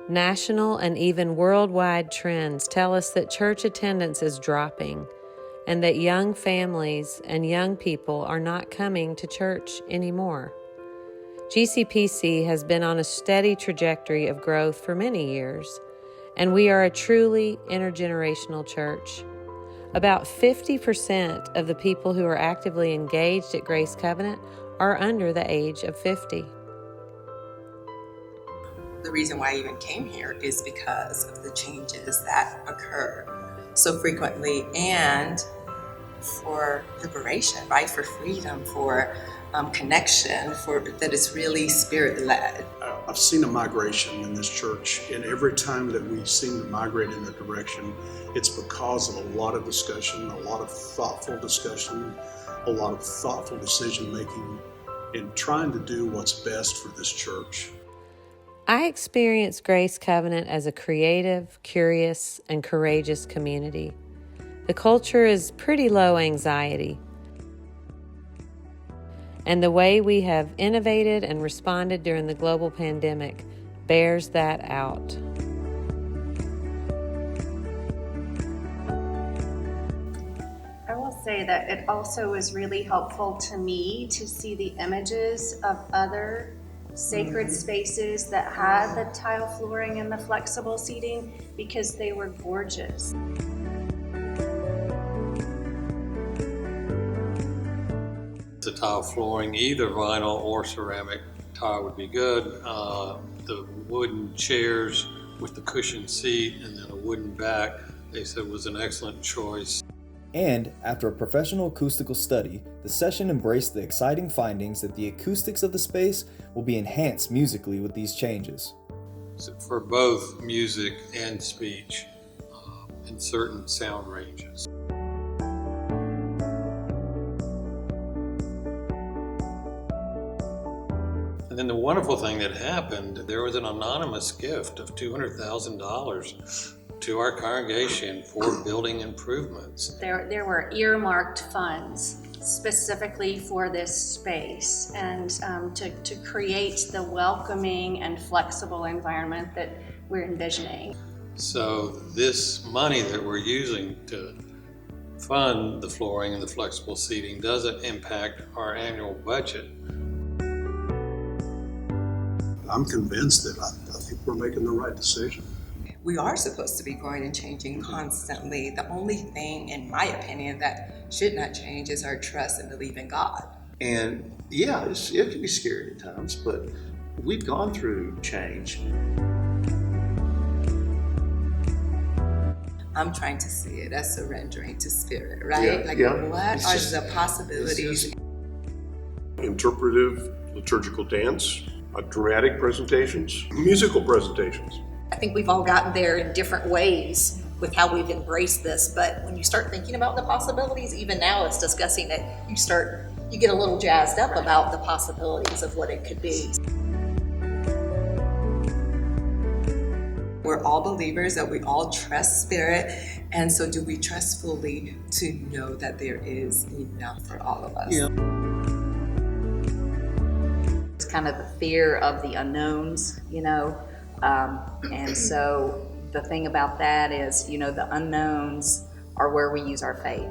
National and even worldwide trends tell us that church attendance is dropping and that young families and young people are not coming to church anymore. GCPC has been on a steady trajectory of growth for many years, and we are a truly intergenerational church. About 50% of the people who are actively engaged at Grace Covenant are under the age of 50. The reason why I even came here is because of the changes that occur so frequently, and for liberation, right? For freedom, for connection, for that is really spirit-led. I've seen a migration in this church, and every time that we seem to migrate in that direction, it's because of a lot of discussion, a lot of thoughtful discussion, a lot of thoughtful decision-making, and trying to do what's best for this church. I experience Grace Covenant as a creative, curious, and courageous community. The culture is pretty low anxiety, and the way we have innovated and responded during the global pandemic bears that out. I will say that it also is really helpful to me to see the images of other sacred spaces that had the tile flooring and the flexible seating, because they were gorgeous. The tile flooring, either vinyl or ceramic tile would be good. The wooden chairs with the cushioned seat and then a wooden back, they said was an excellent choice. And after a professional acoustical study, the session embraced the exciting findings that the acoustics of the space will be enhanced musically with these changes. So for both music and speech in certain sound ranges. And then the wonderful thing that happened, there was an anonymous gift of $200,000 to our congregation for building improvements. There were earmarked funds specifically for this space, and to create the welcoming and flexible environment that we're envisioning. So this money that we're using to fund the flooring and the flexible seating doesn't impact our annual budget. I'm convinced that I think we're making the right decision. We are supposed to be growing and changing constantly. The only thing, in my opinion, that should not change is our trust and belief in God. And yeah, it can be scary at times, but we've gone through change. I'm trying to see it as surrendering to spirit, right? What are the possibilities? Interpretive liturgical dance, dramatic presentations, musical presentations. I think we've all gotten there in different ways with how we've embraced this, but when you start thinking about the possibilities, even now it's discussing it, you get a little jazzed up about the possibilities of what it could be. We're all believers, that we all trust spirit, and so do we trust fully to know that there is enough for all of us? Yeah. It's kind of the fear of the unknowns, and so the thing about that is, the unknowns are where we use our faith.